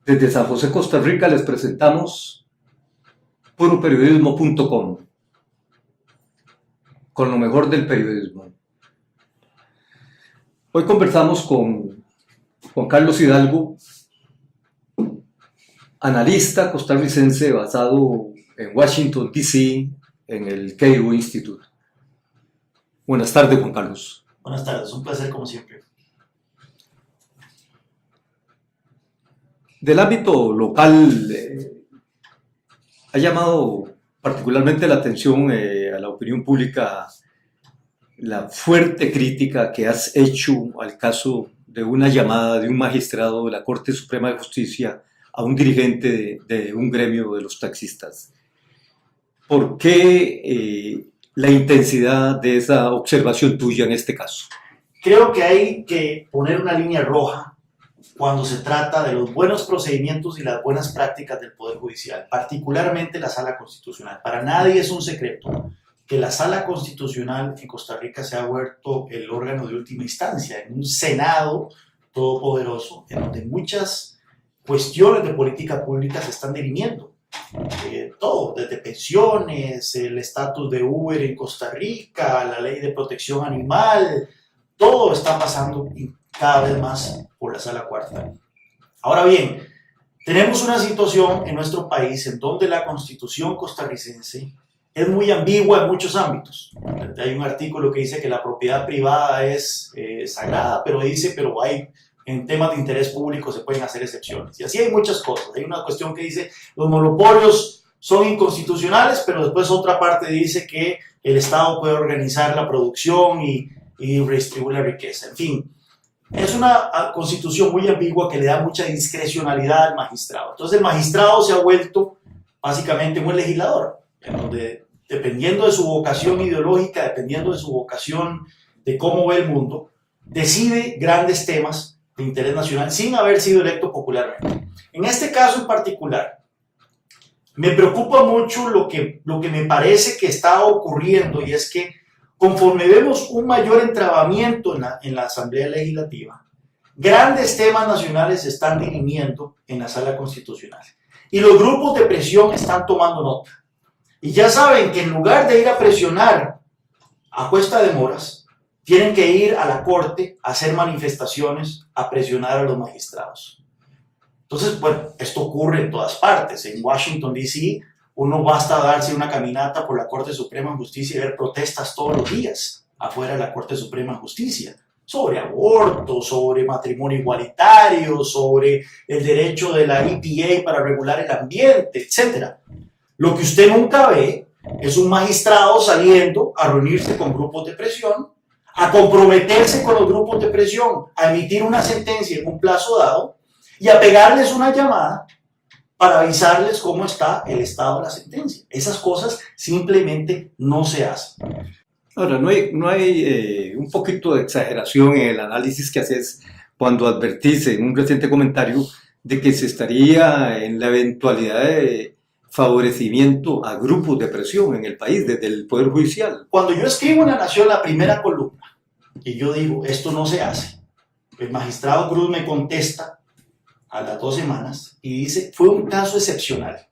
Desde San José, Costa Rica, les presentamos puroperiodismo.com, con lo mejor del periodismo. Hoy conversamos con Juan Carlos Hidalgo, analista costarricense basado en Washington, D.C., en el Cairo Institute. Buenas tardes, Juan Carlos. Buenas tardes, un placer como siempre. Del ámbito local, ha llamado particularmente la atención a la opinión pública la fuerte crítica que has hecho al caso de una llamada de un magistrado de la Corte Suprema de Justicia a un dirigente de un gremio de los taxistas. ¿Por qué la intensidad de esa observación tuya en este caso? Creo que hay que poner una línea roja cuando se trata de los buenos procedimientos y las buenas prácticas del Poder Judicial, particularmente la Sala Constitucional. Para nadie es un secreto que la Sala Constitucional en Costa Rica se ha vuelto el órgano de última instancia, en un Senado todopoderoso, en donde muchas cuestiones de política pública se están dirimiendo. Todo, desde pensiones, el estatus de Uber en Costa Rica, la ley de protección animal, todo está pasando cada vez más por la Sala Cuarta. Ahora bien, tenemos una situación en nuestro país en donde la Constitución costarricense es muy ambigua en muchos ámbitos. Hay un artículo que dice que la propiedad privada es sagrada, pero hay en temas de interés público se pueden hacer excepciones. Y así hay muchas cosas. Hay una cuestión que dice los monopolios son inconstitucionales, pero después otra parte dice que el Estado puede organizar la producción y redistribuir la riqueza. En fin, es una constitución muy ambigua que le da mucha discrecionalidad al magistrado. Entonces el magistrado se ha vuelto básicamente un legislador, en donde dependiendo de su vocación ideológica, dependiendo de su vocación de cómo ve el mundo, decide grandes temas de interés nacional sin haber sido electo popularmente. En este caso en particular, me preocupa mucho lo que me parece que está ocurriendo, y es que conforme vemos un mayor entrabamiento en la Asamblea Legislativa, grandes temas nacionales se están dirimiendo en la Sala Constitucional. Y los grupos de presión están tomando nota. Y ya saben que en lugar de ir a presionar a cuesta de moras, tienen que ir a la Corte a hacer manifestaciones, a presionar a los magistrados. Entonces, bueno, esto ocurre en todas partes. En Washington, D.C., uno basta darse una caminata por la Corte Suprema de Justicia y ver protestas todos los días afuera de la Corte Suprema de Justicia sobre aborto, sobre matrimonio igualitario, sobre el derecho de la EPA para regular el ambiente, etc. Lo que usted nunca ve es un magistrado saliendo a reunirse con grupos de presión, a comprometerse con los grupos de presión, a emitir una sentencia en un plazo dado y a pegarles una llamada para avisarles cómo está el estado de la sentencia. Esas cosas simplemente no se hacen. Ahora, no hay un poquito de exageración en el análisis que haces cuando advertís en un reciente comentario de que se estaría en la eventualidad de favorecimiento a grupos de presión en el país desde el Poder Judicial? Cuando yo escribo en La Nación la primera columna y yo digo, esto no se hace, el magistrado Cruz me contesta a las 2 semanas y dice, fue un caso excepcional.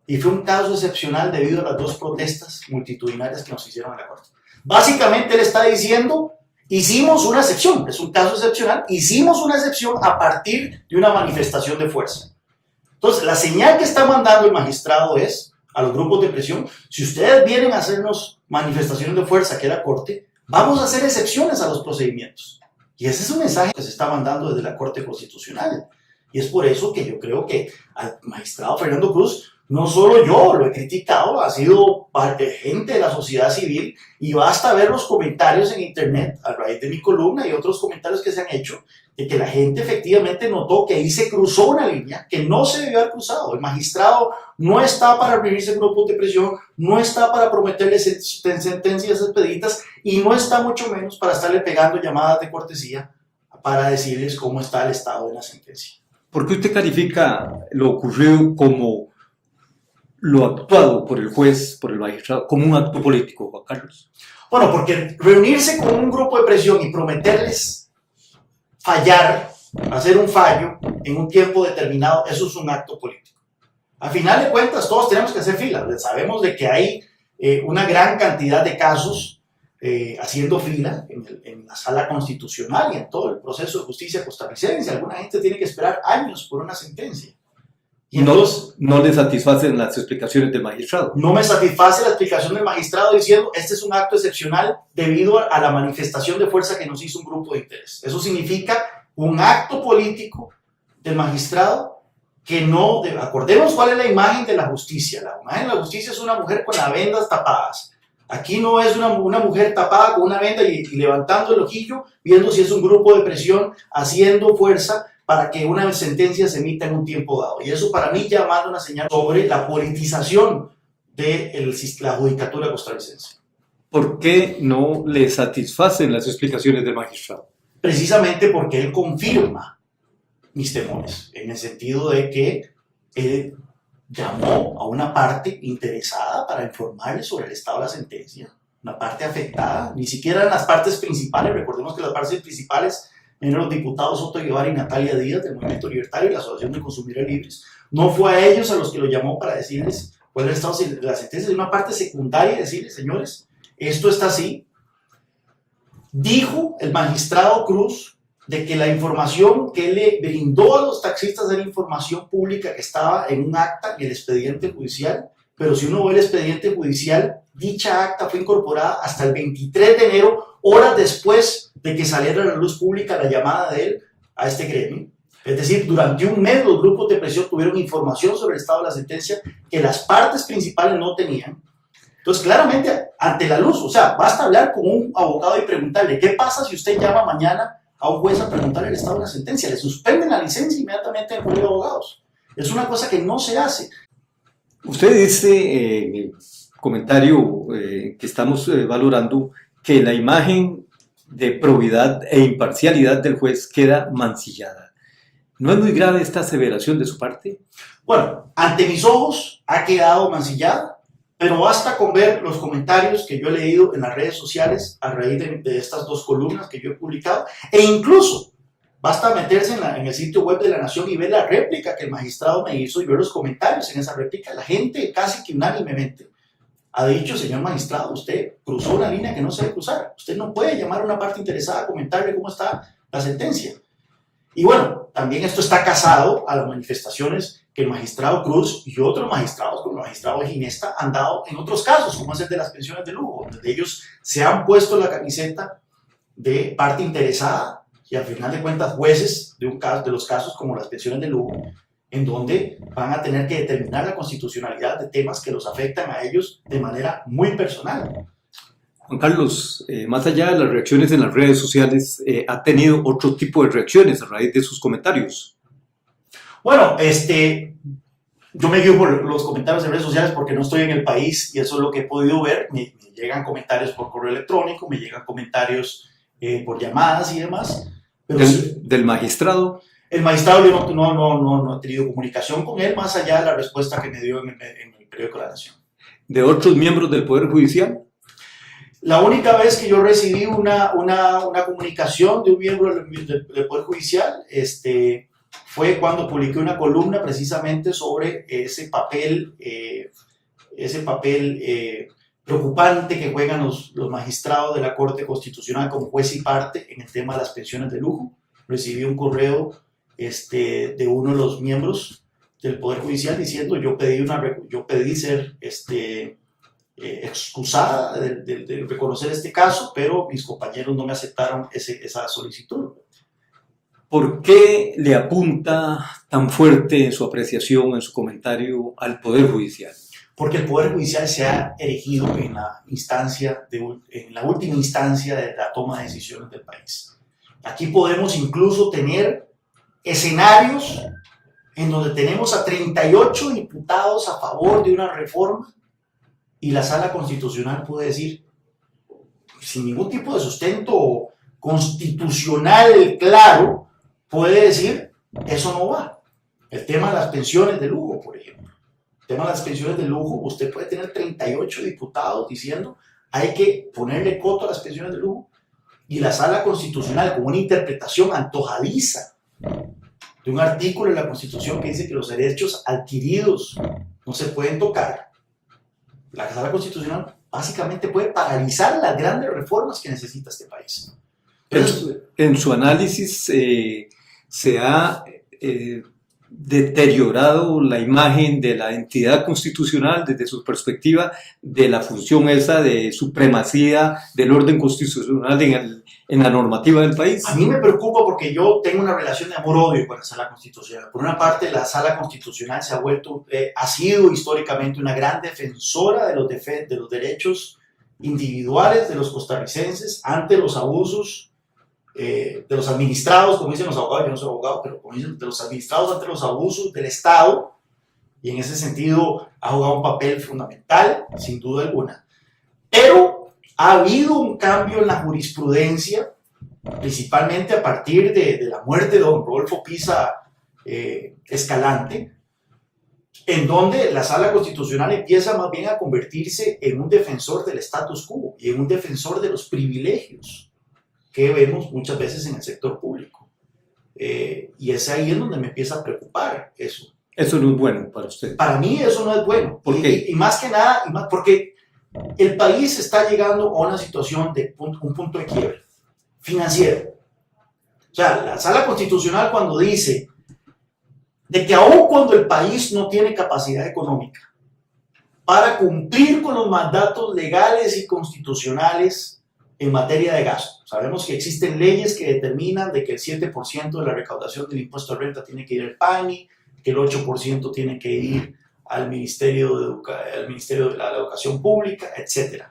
Y fue un caso excepcional debido a las 2 protestas multitudinarias que nos hicieron en la Corte. Básicamente él está diciendo, hicimos una excepción, es un caso excepcional, hicimos una excepción a partir de una manifestación de fuerza. Entonces, la señal que está mandando el magistrado es a los grupos de presión, si ustedes vienen a hacernos manifestaciones de fuerza aquí a la Corte, vamos a hacer excepciones a los procedimientos. Y ese es un mensaje que se está mandando desde la Corte Constitucional. Y es por eso que yo creo que al magistrado Fernando Cruz, no solo yo lo he criticado, ha sido gente de la sociedad civil, y basta ver los comentarios en internet a raíz de mi columna y otros comentarios que se han hecho, de que la gente efectivamente notó que ahí se cruzó una línea que no se debió haber cruzado. El magistrado no está para reunirse en grupos de presión, no está para prometerles sentencias expeditas y no está mucho menos para estarle pegando llamadas de cortesía para decirles cómo está el estado de la sentencia. ¿Por qué usted califica lo ocurrido como lo actuado por el juez, por el magistrado, como un acto político, Juan Carlos? Bueno, porque reunirse con un grupo de presión y prometerles fallar hacer un fallo en un tiempo determinado, eso es un acto político. A final de cuentas, todos tenemos que hacer fila. Sabemos de que hay una gran cantidad de casos haciendo fila en la sala constitucional y en todo el proceso de justicia costarricense. Alguna gente tiene que esperar años por una sentencia. Y entonces, no le satisfacen las explicaciones del magistrado. No me satisface la explicación del magistrado diciendo este es un acto excepcional debido a la manifestación de fuerza que nos hizo un grupo de interés. Eso significa un acto político del magistrado que no, acordemos cuál es la imagen de la justicia. La imagen de la justicia es una mujer con las vendas tapadas. Aquí no es una mujer tapada con una venda y levantando el ojillo, viendo si es un grupo de presión, haciendo fuerza para que una sentencia se emita en un tiempo dado. Y eso para mí ya manda una señal sobre la politización de la judicatura costarricense. ¿Por qué no le satisfacen las explicaciones del magistrado? Precisamente porque él confirma mis temores, en el sentido de que él llamó a una parte interesada para informarle sobre el estado de la sentencia, una parte afectada, ni siquiera eran las partes principales. Recordemos que las partes principales eran los diputados Soto Guevara y Natalia Díaz del Movimiento Libertario y la Asociación de Consumidores Libres. No fue a ellos a los que lo llamó para decirles cuál era el estado de la sentencia, de una parte secundaria, decirles, señores, esto está así. Dijo el magistrado Cruz de que la información que le brindó a los taxistas era información pública que estaba en un acta y el expediente judicial, pero si uno ve el expediente judicial, dicha acta fue incorporada hasta el 23 de enero, horas después de que saliera a la luz pública la llamada de él a este gremio. Es decir, durante un mes los grupos de presión tuvieron información sobre el estado de la sentencia que las partes principales no tenían. Entonces, claramente, ante la luz, o sea, basta hablar con un abogado y preguntarle, ¿qué pasa si usted llama mañana a un juez a preguntarle el estado de la sentencia? Le suspenden la licencia inmediatamente del colegio de abogados. Es una cosa que no se hace. Usted dice en el comentario que estamos valorando que la imagen de probidad e imparcialidad del juez queda mancillada. ¿No es muy grave esta aseveración de su parte? Bueno, ante mis ojos ha quedado mancillada, pero basta con ver los comentarios que yo he leído en las redes sociales a raíz de estas dos columnas que yo he publicado, e incluso basta meterse en el sitio web de La Nación y ver la réplica que el magistrado me hizo y ver los comentarios en esa réplica. La gente casi que unánimemente ha dicho, señor magistrado, usted cruzó una línea que no se debe cruzar. Usted no puede llamar a una parte interesada a comentarle cómo está la sentencia. Y bueno, también esto está casado a las manifestaciones que el magistrado Cruz y otros magistrados, como el magistrado Ginesta, han dado en otros casos, como es el de las pensiones de lujo, donde ellos se han puesto la camiseta de parte interesada y al final de cuentas jueces de los casos como las pensiones de lujo, en donde van a tener que determinar la constitucionalidad de temas que los afectan a ellos de manera muy personal. Juan Carlos, más allá de las reacciones en las redes sociales, ¿ha tenido otro tipo de reacciones a raíz de sus comentarios? Bueno, yo me guío por los comentarios en redes sociales porque no estoy en el país y eso es lo que he podido ver. Me llegan comentarios por correo electrónico, me llegan comentarios por llamadas y demás. Pero ¿Del magistrado? El magistrado yo no he tenido comunicación con él más allá de la respuesta que me dio en el periódico La Nación. ¿De otros miembros del Poder Judicial? La única vez que yo recibí una comunicación de un miembro del Poder Judicial fue cuando publiqué una columna precisamente sobre ese papel preocupante que juegan los magistrados de la Corte Constitucional como juez y parte en el tema de las pensiones de lujo. Recibí un correo de uno de los miembros del Poder Judicial diciendo yo pedí ser excusada de reconocer este caso, pero mis compañeros no me aceptaron esa solicitud. ¿Por qué le apunta tan fuerte en su apreciación, en su comentario, al Poder Judicial? Porque el Poder Judicial se ha erigido en la última instancia de la toma de decisiones del país. Aquí podemos incluso tener escenarios en donde tenemos a 38 diputados a favor de una reforma y la Sala Constitucional puede decir, sin ningún tipo de sustento constitucional claro, puede decir, eso no va. El tema de las pensiones de lujo, por ejemplo. El tema de las pensiones de lujo, usted puede tener 38 diputados diciendo, hay que ponerle coto a las pensiones de lujo. Y la Sala Constitucional, con una interpretación antojadiza de un artículo de la Constitución que dice que los derechos adquiridos no se pueden tocar, la Sala Constitucional básicamente puede paralizar las grandes reformas que necesita este país. Entonces, En su análisis se ha deteriorado la imagen de la entidad constitucional desde su perspectiva de la función esa de supremacía del orden constitucional en la normativa del país. a mí me preocupa porque yo tengo una relación de amor-odio con la Sala Constitucional. Por una parte, la Sala Constitucional se ha vuelto, ha sido históricamente una gran defensora de los derechos individuales de los costarricenses ante los abusos de los administrados, como dicen los abogados. Yo no soy abogado, pero como dicen, de los administrados ante los abusos del Estado, y en ese sentido ha jugado un papel fundamental, sin duda alguna. Pero ha habido un cambio en la jurisprudencia, principalmente a partir de la muerte de don Rodolfo Pisa Escalante, en donde la Sala Constitucional empieza más bien a convertirse en un defensor del status quo y en un defensor de los privilegios que vemos muchas veces en el sector público. Y es ahí en donde me empieza a preocupar eso. Eso no es bueno para usted. Para mí eso no es bueno. ¿Por qué? Y más que nada, porque el país está llegando a una situación de un punto de quiebre financiero. O sea, la Sala Constitucional cuando dice de que aun cuando el país no tiene capacidad económica para cumplir con los mandatos legales y constitucionales en materia de gasto. Sabemos que existen leyes que determinan de que el 7% de la recaudación del impuesto de renta tiene que ir al PANI, que el 8% tiene que ir al Ministerio de la Educación Pública, etc.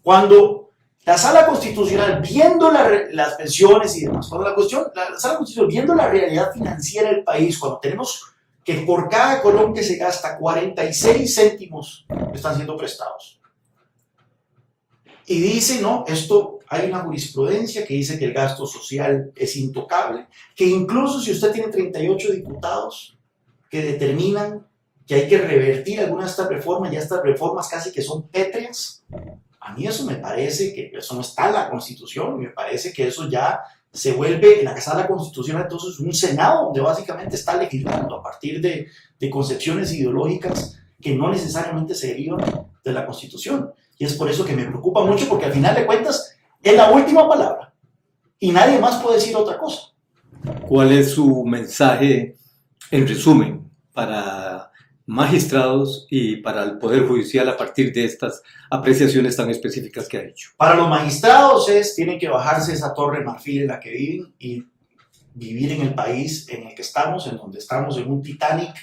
Cuando la Sala Constitucional, viendo las pensiones y demás, cuando la Sala Constitucional, viendo la realidad financiera del país, cuando tenemos que por cada colón que se gasta, 46 céntimos están siendo prestados. Y dice, no, esto hay una jurisprudencia que dice que el gasto social es intocable, que incluso si usted tiene 38 diputados que determinan que hay que revertir algunas de estas reformas, ya estas reformas casi que son pétreas, a mí eso me parece que eso no está en la Constitución, me parece que eso ya se vuelve en la Sala Constitucional entonces un Senado donde básicamente está legislando a partir de concepciones ideológicas que no necesariamente se derivan de la Constitución. Y es por eso que me preocupa mucho, porque al final de cuentas es la última palabra y nadie más puede decir otra cosa. ¿Cuál es su mensaje, en resumen, para magistrados y para el Poder Judicial a partir de estas apreciaciones tan específicas que ha hecho? Para los magistrados tienen que bajarse esa torre de marfil en la que viven y vivir en el país en el que estamos, en donde estamos en un Titanic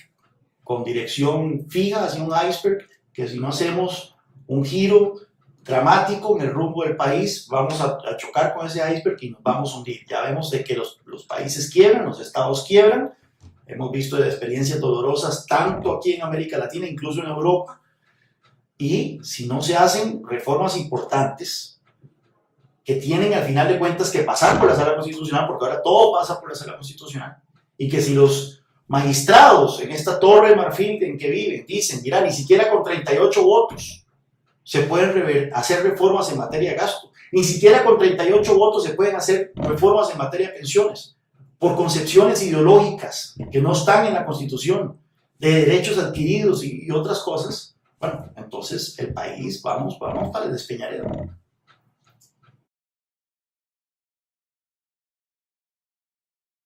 con dirección fija hacia un iceberg, que si no hacemos un giro dramático en el rumbo del país, vamos a chocar con ese iceberg y nos vamos a hundir. Ya vemos de que los países quiebran, los estados quiebran, hemos visto de experiencias dolorosas tanto aquí en América Latina, incluso en Europa, y si no se hacen reformas importantes que tienen al final de cuentas que pasar por la Sala Constitucional, porque ahora todo pasa por la Sala Constitucional, y que si los magistrados en esta torre de marfil en que viven dicen, mira, ni siquiera con 38 votos se pueden hacer reformas en materia de gasto. Ni siquiera con 38 votos se pueden hacer reformas en materia de pensiones, por concepciones ideológicas que no están en la Constitución, de derechos adquiridos y otras cosas. Bueno, entonces el país, vamos para el despeñadero.